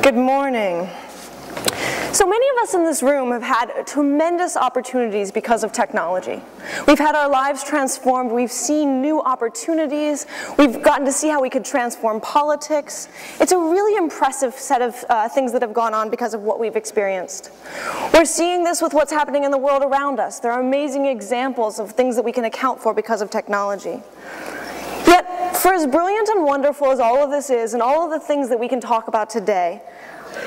Good morning. So many of us in this room have had tremendous opportunities because of technology. We've had our lives transformed, we've seen new opportunities, we've gotten to see how we could transform politics. It's a really impressive set of things that have gone on because of what we've experienced. We're seeing this with what's happening in the world around us. There are amazing examples of things that we can account for because of technology. Yet, for as brilliant and wonderful as all of this is, and all of the things that we can talk about today,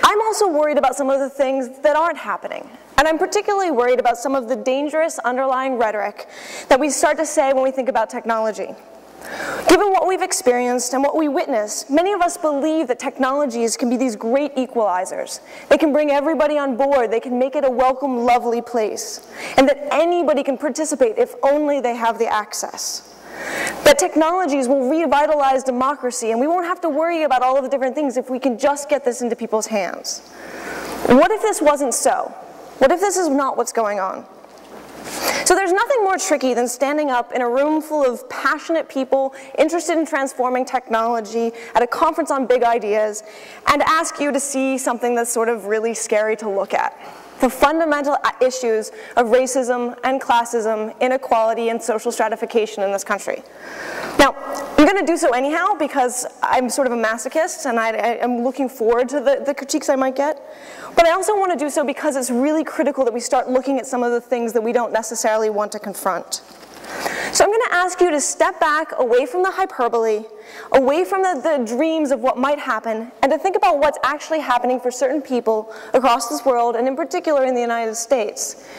I'm also worried about some of the things that aren't happening. And I'm particularly worried about some of the dangerous underlying rhetoric that we start to say when we think about technology. Given what we've experienced and what we witness, many of us believe that technologies can be these great equalizers. They can bring everybody on board, they can make it a welcome, lovely place, and that anybody can participate if only they have the access. That technologies will revitalize democracy, and we won't have to worry about all of the different things if we can just get this into people's hands. What if this wasn't so? What if this is not what's going on? So there's nothing more tricky than standing up in a room full of passionate people interested in transforming technology at a conference on big ideas and ask you to see something that's sort of really scary to look at. The fundamental issues of racism and classism, inequality, and social stratification in this country. Now, I'm going to do so anyhow because I'm sort of a masochist and I am looking forward to the critiques I might get. But I also want to do so because it's really critical that we start looking at some of the things that we don't necessarily want to confront. So I'm going to ask you to step back away from the hyperbole, away from the dreams of what might happen, and to think about what's actually happening for certain people across this world, and in particular in the United States.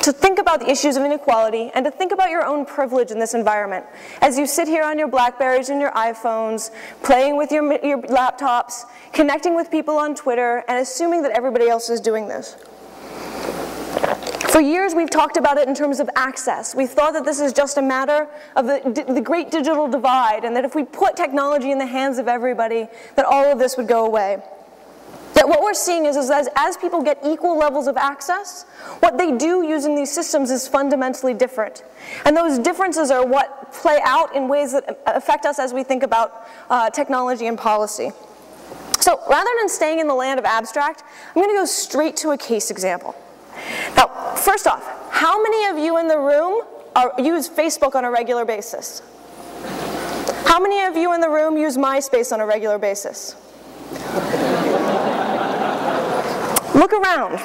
To think about the issues of inequality, and to think about your own privilege in this environment. As you sit here on your BlackBerries and your iPhones, playing with your laptops, connecting with people on Twitter, and assuming that everybody else is doing this. For years, we've talked about it in terms of access. We've thought that this is just a matter of the great digital divide, and that if we put technology in the hands of everybody, that all of this would go away. Yet what we're seeing is as people get equal levels of access, what they do using these systems is fundamentally different. And those differences are what play out in ways that affect us as we think about technology and policy. So rather than staying in the land of abstract, I'm going to go straight to a case example. Now, first off, how many of you in the room use Facebook on a regular basis? How many of you in the room use MySpace on a regular basis? Look around.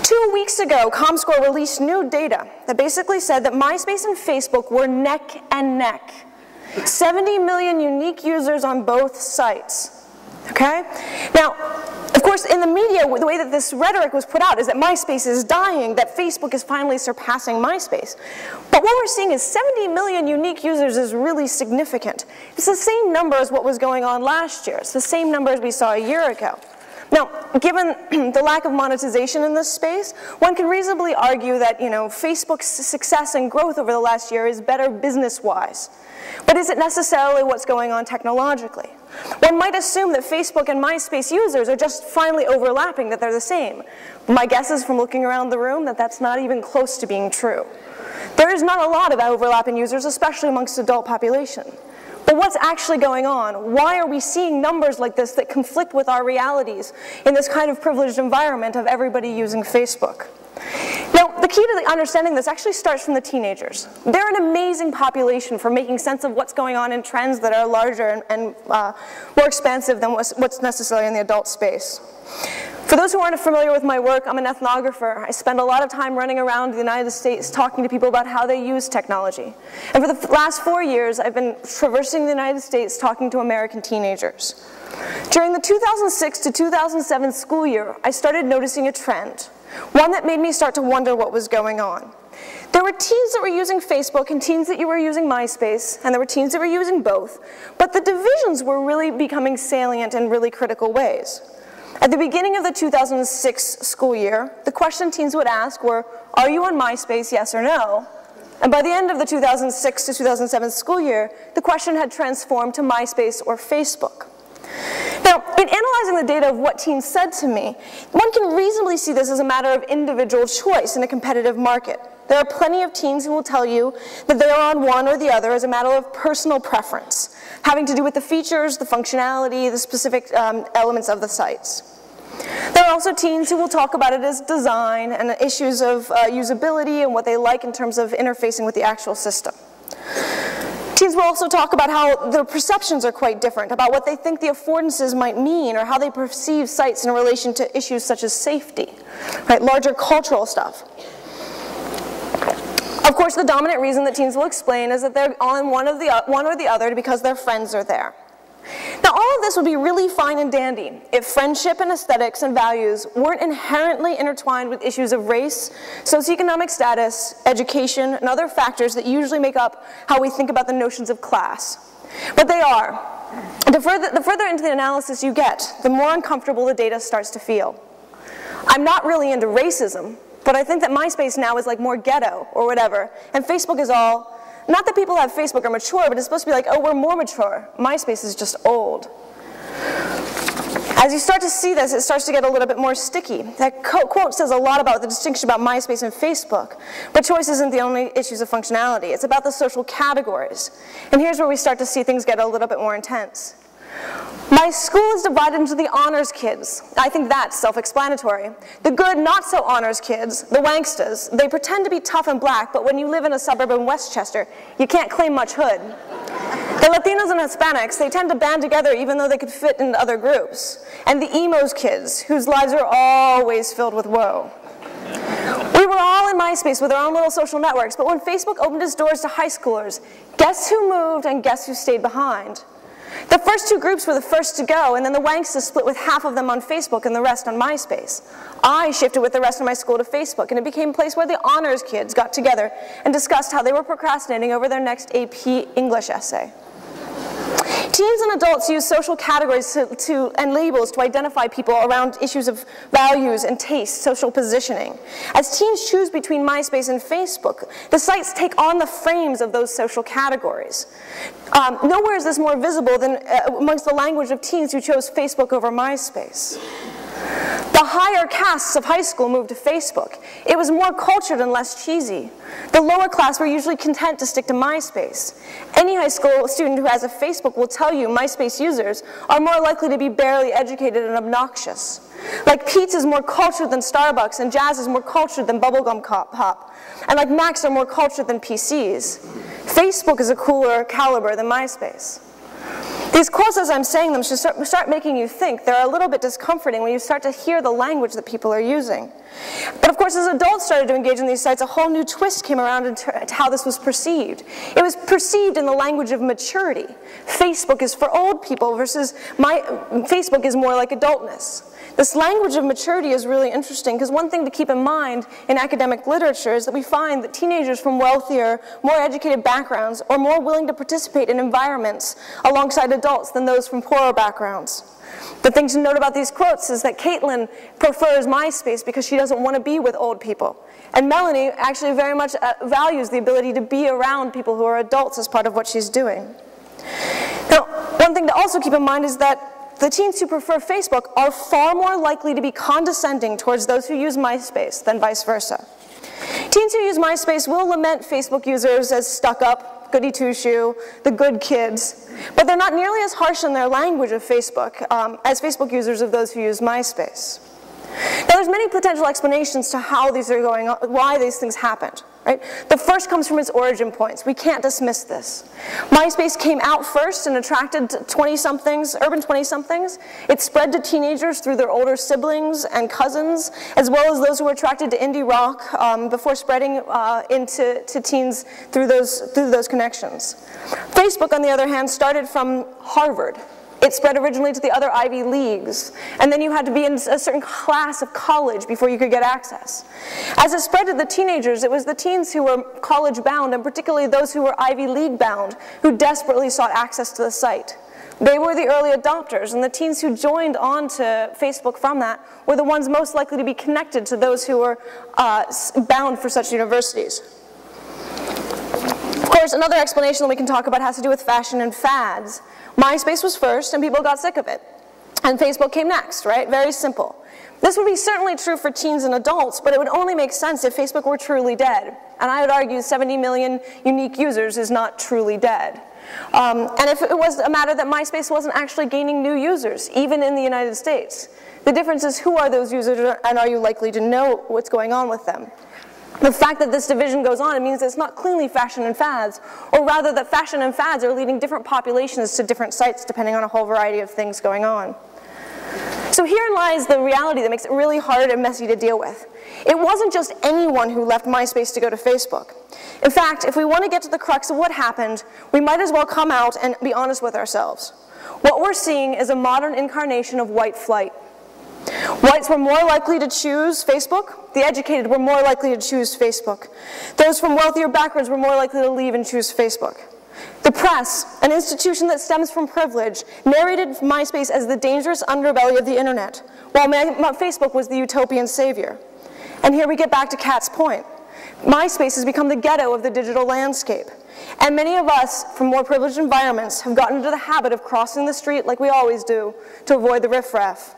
2 weeks ago, ComScore released new data that basically said that MySpace and Facebook were neck and neck. 70 million unique users on both sites. Okay? Now, of course, in the media, the way that this rhetoric was put out is that MySpace is dying, that Facebook is finally surpassing MySpace. But what we're seeing is 70 million unique users is really significant. It's the same number as what was going on last year. It's the same number as we saw a year ago. Now, given the lack of monetization in this space, one can reasonably argue that, Facebook's success and growth over the last year is better business-wise. But is it necessarily what's going on technologically? One might assume that Facebook and MySpace users are just finally overlapping, that they're the same. My guess is from looking around the room that that's not even close to being true. There is not a lot of overlap in users, especially amongst adult population. But what's actually going on? Why are we seeing numbers like this that conflict with our realities in this kind of privileged environment of everybody using Facebook? Now, the key to understanding this actually starts from the teenagers. They're an amazing population for making sense of what's going on in trends that are larger and more expansive than what's necessarily in the adult space. For those who aren't familiar with my work, I'm an ethnographer. I spend a lot of time running around the United States talking to people about how they use technology. And for the last 4 years, I've been traversing the United States talking to American teenagers. During the 2006 to 2007 school year, I started noticing a trend, one that made me start to wonder what was going on. There were teens that were using Facebook and teens that were using MySpace, and there were teens that were using both, but the divisions were really becoming salient in really critical ways. At the beginning of the 2006 school year, the question teens would ask were, are you on MySpace, yes or no? And by the end of the 2006 to 2007 school year, the question had transformed to MySpace or Facebook. Now, in analyzing the data of what teens said to me, one can reasonably see this as a matter of individual choice in a competitive market. there are plenty of teens who will tell you that they are on one or the other as a matter of personal preference, having to do with the features, the functionality, the specific elements of the sites. There are also teens who will talk about it as design and issues of usability and what they like in terms of interfacing with the actual system. Teens will also talk about how their perceptions are quite different, about what they think the affordances might mean, or how they perceive sites in relation to issues such as safety, right? Larger cultural stuff. Of course, the dominant reason that teens will explain is that they're on one or the other because their friends are there. Now, all of this would be really fine and dandy if friendship and aesthetics and values weren't inherently intertwined with issues of race, socioeconomic status, education, and other factors that usually make up how we think about the notions of class. But they are. The further into the analysis you get, the more uncomfortable the data starts to feel. I'm not really into racism, but I think that MySpace now is like more ghetto or whatever, and Facebook is all, not that people who have Facebook are mature, but it's supposed to be like, oh, we're more mature. MySpace is just old. As you start to see this, it starts to get a little bit more sticky. That quote says a lot about the distinction about MySpace and Facebook, but choice isn't the only issues of functionality. It's about the social categories. And here's where we start to see things get a little bit more intense. My school is divided into the honors kids. I think that's self-explanatory. The good, not-so-honors kids, the wanksters, they pretend to be tough and black, but when you live in a suburb in Westchester, you can't claim much hood. The Latinos and Hispanics, they tend to band together even though they could fit into other groups. And the emos kids, whose lives are always filled with woe. We were all in MySpace with our own little social networks, but when Facebook opened its doors to high schoolers, guess who moved and guess who stayed behind? The first two groups were the first to go, and then the wanksters split with half of them on Facebook and the rest on MySpace. I shifted with the rest of my school to Facebook, and it became a place where the honors kids got together and discussed how they were procrastinating over their next AP English essay. Teens and adults use social categories and labels to identify people around issues of values and taste, social positioning. As teens choose between MySpace and Facebook, the sites take on the frames of those social categories. Nowhere is this more visible than amongst the language of teens who chose Facebook over MySpace. The higher castes of high school moved to Facebook. It was more cultured and less cheesy. The lower class were usually content to stick to MySpace. Any high school student who has a Facebook will tell you MySpace users are more likely to be barely educated and obnoxious. Like pizza is more cultured than Starbucks, and jazz is more cultured than bubblegum pop. And like Macs are more cultured than PCs. Facebook is a cooler caliber than MySpace. These quotes, as I'm saying them, should start making you think. They're a little bit discomforting when you start to hear the language that people are using. But of course, as adults started to engage in these sites, a whole new twist came around into how this was perceived. It was perceived in the language of maturity. Facebook is for old people versus Facebook is more like adultness. This language of maturity is really interesting because one thing to keep in mind in academic literature is that we find that teenagers from wealthier, more educated backgrounds are more willing to participate in environments alongside adults than those from poorer backgrounds. The thing to note about these quotes is that Caitlin prefers MySpace because she doesn't want to be with old people. And Melanie actually very much values the ability to be around people who are adults as part of what she's doing. Now, one thing to also keep in mind is that the teens who prefer Facebook are far more likely to be condescending towards those who use MySpace than vice versa. Teens who use MySpace will lament Facebook users as stuck-up, goody-two-shoe, the good kids, but they're not nearly as harsh in their language of Facebook as Facebook users of those who use MySpace. Now, there's many potential explanations to how these are going on, why these things happened. Right? The first comes from its origin points. We can't dismiss this. MySpace came out first and attracted 20-somethings, urban 20-somethings. It spread to teenagers through their older siblings and cousins, as well as those who were attracted to indie rock before spreading into teens through those connections. Facebook, on the other hand, started from Harvard. It spread originally to the other Ivy Leagues, and then you had to be in a certain class of college before you could get access. As it spread to the teenagers, it was the teens who were college-bound, and particularly those who were Ivy League-bound, who desperately sought access to the site. They were the early adopters, and the teens who joined on to Facebook from that were the ones most likely to be connected to those who were bound for such universities. Of course, another explanation that we can talk about has to do with fashion and fads. MySpace was first, and people got sick of it. And Facebook came next, right? Very simple. This would be certainly true for teens and adults, but it would only make sense if Facebook were truly dead. And I would argue 70 million unique users is not truly dead. And if it was a matter that MySpace wasn't actually gaining new users, even in the United States. The difference is who are those users and are you likely to know what's going on with them? The fact that this division goes on, it means it's not cleanly fashion and fads, or rather that fashion and fads are leading different populations to different sites depending on a whole variety of things going on. So here lies the reality that makes it really hard and messy to deal with. It wasn't just anyone who left MySpace to go to Facebook. In fact, if we want to get to the crux of what happened, we might as well come out and be honest with ourselves. What we're seeing is a modern incarnation of white flight. Whites were more likely to choose Facebook. The educated were more likely to choose Facebook. Those from wealthier backgrounds were more likely to leave and choose Facebook. The press, an institution that stems from privilege, narrated MySpace as the dangerous underbelly of the internet, while Facebook was the utopian savior. And here we get back to Kat's point. MySpace has become the ghetto of the digital landscape. And many of us from more privileged environments have gotten into the habit of crossing the street like we always do to avoid the riffraff.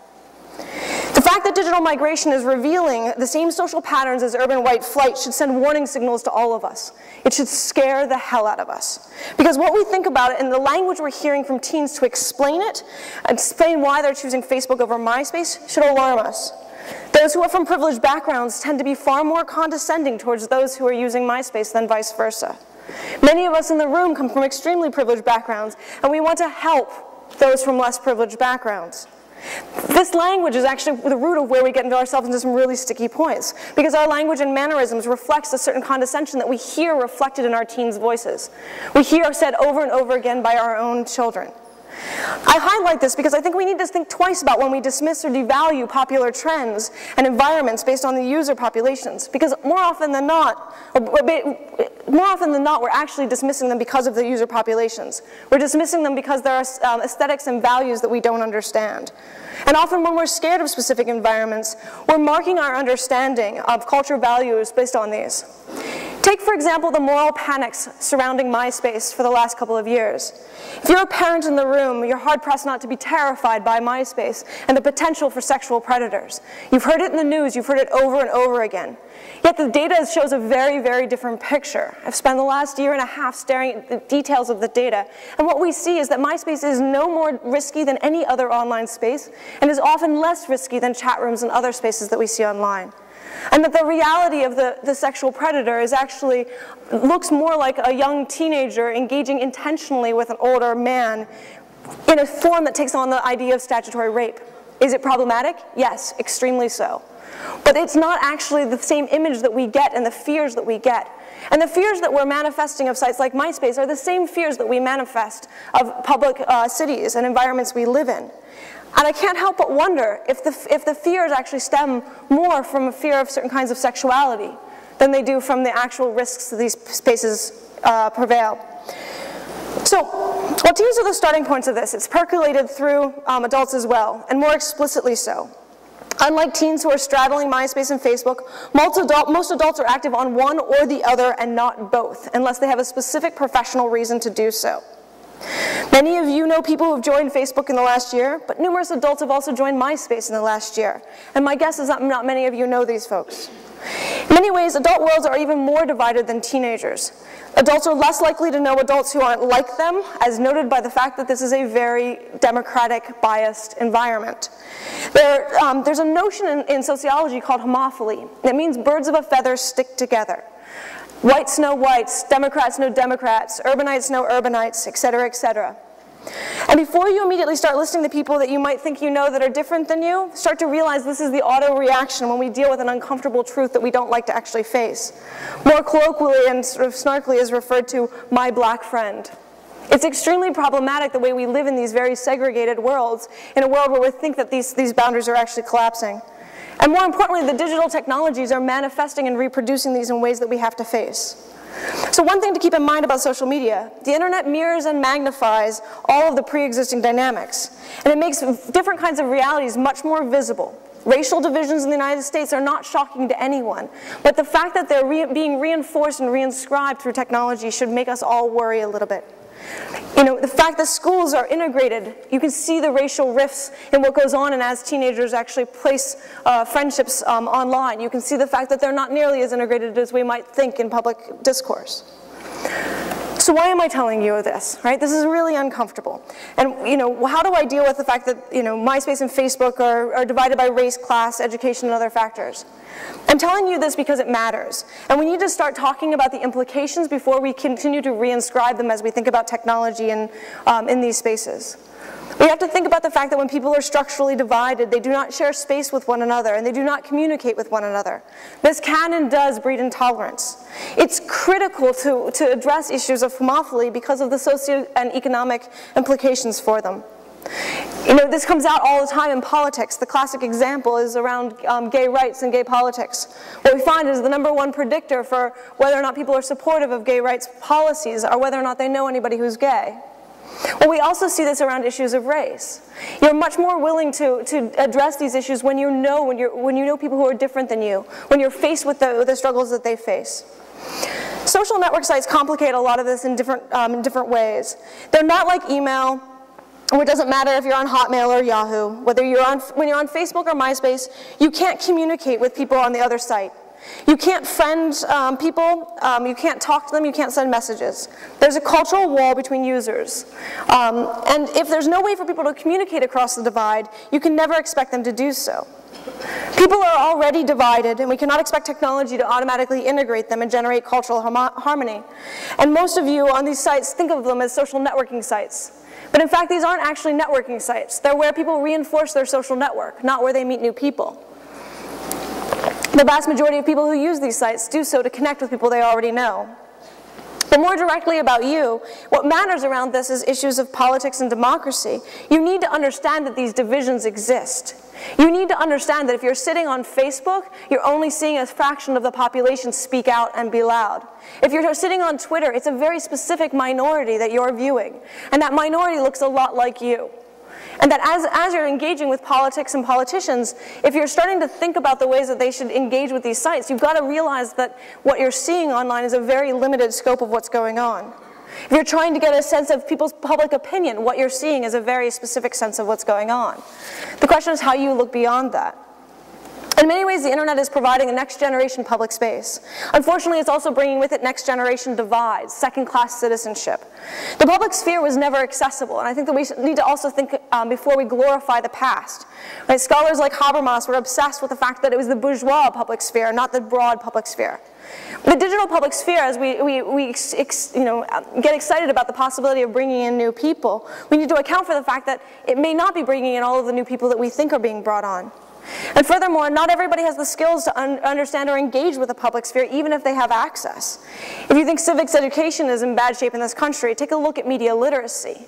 The fact that digital migration is revealing the same social patterns as urban white flight should send warning signals to all of us. It should scare the hell out of us. Because what we think about it and the language we're hearing from teens to explain it, explain why they're choosing Facebook over MySpace, should alarm us. Those who are from privileged backgrounds tend to be far more condescending towards those who are using MySpace than vice versa. Many of us in the room come from extremely privileged backgrounds, and we want to help those from less privileged backgrounds. This language is actually the root of where we get into ourselves into some really sticky points, because our language and mannerisms reflects a certain condescension that we hear reflected in our teens' voices. We hear said over and over again by our own children. I highlight this because I think we need to think twice about when we dismiss or devalue popular trends and environments based on the user populations, because more often than not, we're actually dismissing them because of the user populations. We're dismissing them because there are aesthetics and values that we don't understand. And often when we're scared of specific environments, we're marking our understanding of cultural values based on these. Take, for example, the moral panics surrounding MySpace for the last couple of years. If you're a parent in the room, you're hard-pressed not to be terrified by MySpace and the potential for sexual predators. You've heard it in the news, you've heard it over and over again. Yet the data shows a very, very different picture. I've spent the last year and a half staring at the details of the data, and what we see is that MySpace is no more risky than any other online space, and is often less risky than chat rooms and other spaces that we see online. And that the reality of the sexual predator is actually, looks more like a young teenager engaging intentionally with an older man in a form that takes on the idea of statutory rape. Is it problematic? Yes, extremely so. But it's not actually the same image that we get and the fears that we get. And the fears that we're manifesting of sites like MySpace are the same fears that we manifest of public cities and environments we live in. And I can't help but wonder if the fears actually stem more from a fear of certain kinds of sexuality than they do from the actual risks that these spaces prevail. So, well, teens are the starting points of this. It's percolated through adults as well, and more explicitly so. Unlike teens who are straddling MySpace and Facebook, most adults are active on one or the other and not both, unless they have a specific professional reason to do so. Many of you know people who have joined Facebook in the last year, but numerous adults have also joined MySpace in the last year. And my guess is that not many of you know these folks. In many ways, adult worlds are even more divided than teenagers. Adults are less likely to know adults who aren't like them, as noted by the fact that this is a very democratic, biased environment. There's a notion in sociology called homophily. It means birds of a feather stick together. Whites know whites, Democrats know Democrats, urbanites know urbanites, et cetera, et cetera. And before you immediately start listing the people that you might think you know that are different than you, start to realize this is the auto reaction when we deal with an uncomfortable truth that we don't like to actually face. More colloquially and sort of snarkily is referred to my black friend. It's extremely problematic the way we live in these very segregated worlds, in a world where we think that these boundaries are actually collapsing. And more importantly, the digital technologies are manifesting and reproducing these in ways that we have to face. So one thing to keep in mind about social media, the internet mirrors and magnifies all of the pre-existing dynamics. And it makes different kinds of realities much more visible. Racial divisions in the United States are not shocking to anyone, but the fact that they're being reinforced and reinscribed through technology should make us all worry a little bit. You know, the fact that schools are integrated, you can see the racial rifts in what goes on, and as teenagers actually place friendships online, you can see the fact that they're not nearly as integrated as we might think in public discourse. So why am I telling you this, right? This is really uncomfortable. And, you know, how do I deal with the fact that, you know, MySpace and Facebook are divided by race, class, education, and other factors? I'm telling you this because it matters. And we need to start talking about the implications before we continue to reinscribe them as we think about technology in these spaces. We have to think about the fact that when people are structurally divided, they do not share space with one another, and they do not communicate with one another. This can and does breed intolerance. It's critical to address issues of homophily because of the socio and economic implications for them. You know, this comes out all the time in politics. The classic example is around gay rights and gay politics. What we find is the #1 predictor for whether or not people are supportive of gay rights policies are whether or not they know anybody who's gay. Well, we also see this around issues of race. You're much more willing to address these issues when you know people who are different than you, when you're faced with the struggles that they face. Social network sites complicate a lot of this in different ways. They're not like email, where it doesn't matter if you're on Hotmail or Yahoo. When you're on Facebook or MySpace, you can't communicate with people on the other site. You can't friend people, you can't talk to them, you can't send messages. There's a cultural wall between users. And if there's no way for people to communicate across the divide, you can never expect them to do so. People are already divided, and we cannot expect technology to automatically integrate them and generate cultural harmony. And most of you on these sites think of them as social networking sites. But in fact, these aren't actually networking sites. They're where people reinforce their social network, not where they meet new people. The vast majority of people who use these sites do so to connect with people they already know. But more directly about you, what matters around this is issues of politics and democracy. You need to understand that these divisions exist. You need to understand that if you're sitting on Facebook, you're only seeing a fraction of the population speak out and be loud. If you're sitting on Twitter, it's a very specific minority that you're viewing, and that minority looks a lot like you. And that as you're engaging with politics and politicians, if you're starting to think about the ways that they should engage with these sites, you've got to realize that what you're seeing online is a very limited scope of what's going on. If you're trying to get a sense of people's public opinion, what you're seeing is a very specific sense of what's going on. The question is how you look beyond that. In many ways, the internet is providing a next-generation public space. Unfortunately, it's also bringing with it next-generation divides, second-class citizenship. The public sphere was never accessible, and I think that we need to also think before we glorify the past. Right? Scholars like Habermas were obsessed with the fact that it was the bourgeois public sphere, not the broad public sphere. The digital public sphere, as we get excited about the possibility of bringing in new people, we need to account for the fact that it may not be bringing in all of the new people that we think are being brought on. And furthermore, not everybody has the skills to understand or engage with the public sphere, even if they have access. If you think civics education is in bad shape in this country, take a look at media literacy.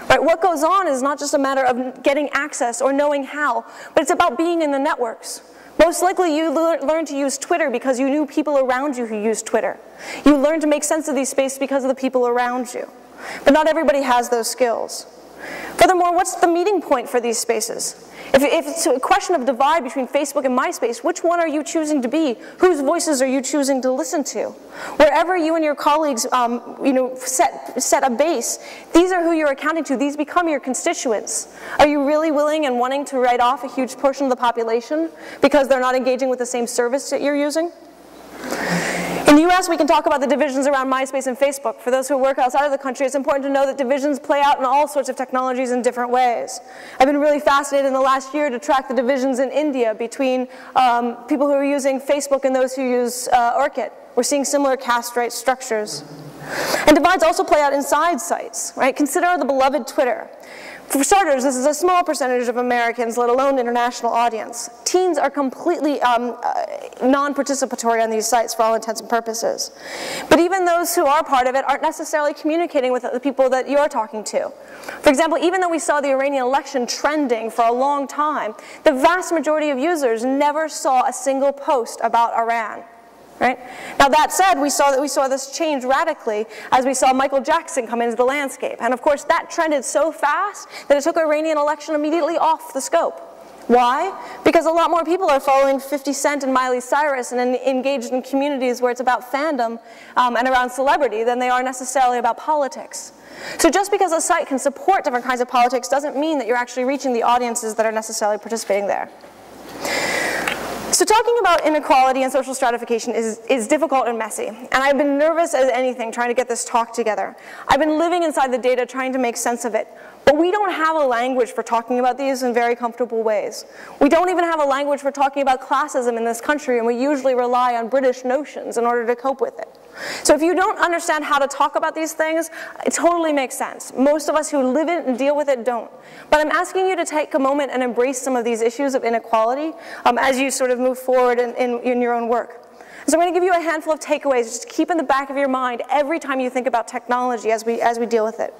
Right? What goes on is not just a matter of getting access or knowing how, but it's about being in the networks. Most likely you learned to use Twitter because you knew people around you who used Twitter. You learned to make sense of these spaces because of the people around you. But not everybody has those skills. Furthermore, what's the meeting point for these spaces? If it's a question of divide between Facebook and MySpace, which one are you choosing to be? Whose voices are you choosing to listen to? Wherever you and your colleagues set a base, these are who you're accounting to. These become your constituents. Are you really willing and wanting to write off a huge portion of the population because they're not engaging with the same service that you're using? In the US, we can talk about the divisions around MySpace and Facebook. For those who work outside of the country, it's important to know that divisions play out in all sorts of technologies in different ways. I've been really fascinated in the last year to track the divisions in India between people who are using Facebook and those who use Orkut. We're seeing similar caste right structures. And divides also play out inside sites, right? Consider the beloved Twitter. For starters, this is a small percentage of Americans, let alone international audience. Teens are completely non-participatory on these sites for all intents and purposes. But even those who are part of it aren't necessarily communicating with the people that you're talking to. For example, even though we saw the Iranian election trending for a long time, the vast majority of users never saw a single post about Iran. Right? Now that said, we saw this change radically as we saw Michael Jackson come into the landscape. And of course that trended so fast that it took the Iranian election immediately off the scope. Why? Because a lot more people are following 50 Cent and Miley Cyrus and engaged in communities where it's about fandom and around celebrity than they are necessarily about politics. So just because a site can support different kinds of politics doesn't mean that you're actually reaching the audiences that are necessarily participating there. So talking about inequality and social stratification is difficult and messy, and I've been nervous as anything trying to get this talk together. I've been living inside the data trying to make sense of it, but we don't have a language for talking about these in very comfortable ways. We don't even have a language for talking about classism in this country, and we usually rely on British notions in order to cope with it. So if you don't understand how to talk about these things, it totally makes sense. Most of us who live it and deal with it don't. But I'm asking you to take a moment and embrace some of these issues of inequality as you sort of move forward in your own work. So I'm going to give you a handful of takeaways just to keep in the back of your mind every time you think about technology as we deal with it.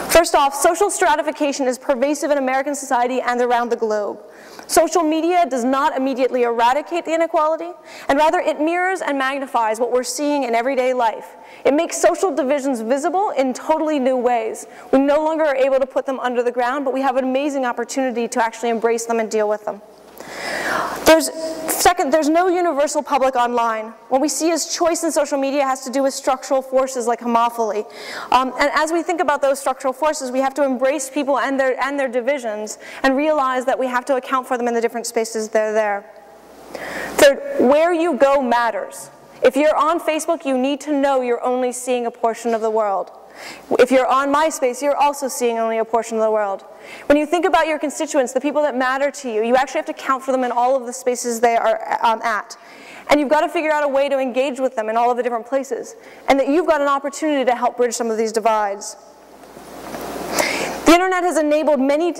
First off, social stratification is pervasive in American society and around the globe. Social media does not immediately eradicate the inequality, and rather it mirrors and magnifies what we're seeing in everyday life. It makes social divisions visible in totally new ways. We no longer are able to put them under the ground, but we have an amazing opportunity to actually embrace them and deal with them. Second, there's no universal public online. What we see as choice in social media has to do with structural forces like homophily. And as we think about those structural forces, we have to embrace people and their divisions and realize that we have to account for them in the different spaces they're there. Third, where you go matters. If you're on Facebook, you need to know you're only seeing a portion of the world. If you're on MySpace, you're also seeing only a portion of the world. When you think about your constituents, the people that matter to you, you actually have to count for them in all of the spaces they are at. And you've got to figure out a way to engage with them in all of the different places. And that you've got an opportunity to help bridge some of these divides. The internet has enabled many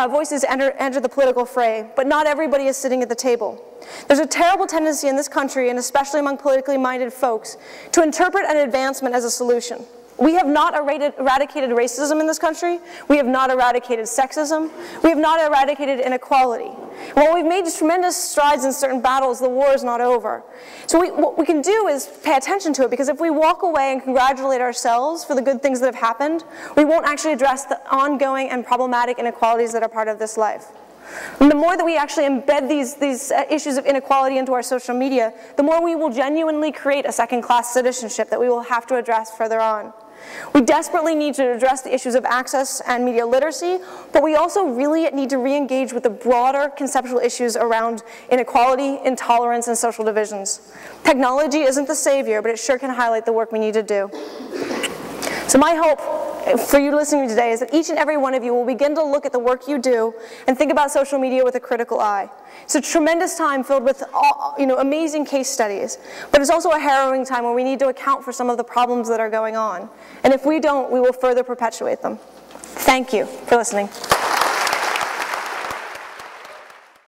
voices to enter the political fray, but not everybody is sitting at the table. There's a terrible tendency in this country, and especially among politically minded folks, to interpret an advancement as a solution. We have not eradicated racism in this country. We have not eradicated sexism. We have not eradicated inequality. And while we've made tremendous strides in certain battles, the war is not over. So what we can do is pay attention to it, because if we walk away and congratulate ourselves for the good things that have happened, we won't actually address the ongoing and problematic inequalities that are part of this life. And the more that we actually embed these issues of inequality into our social media, the more we will genuinely create a second-class citizenship that we will have to address further on. We desperately need to address the issues of access and media literacy, but we also really need to re-engage with the broader conceptual issues around inequality, intolerance, and social divisions. Technology isn't the savior, but it sure can highlight the work we need to do. So my hope for you listening today is that each and every one of you will begin to look at the work you do and think about social media with a critical eye. It's a tremendous time filled with amazing case studies, but it's also a harrowing time where we need to account for some of the problems that are going on. And if we don't, we will further perpetuate them. Thank you for listening.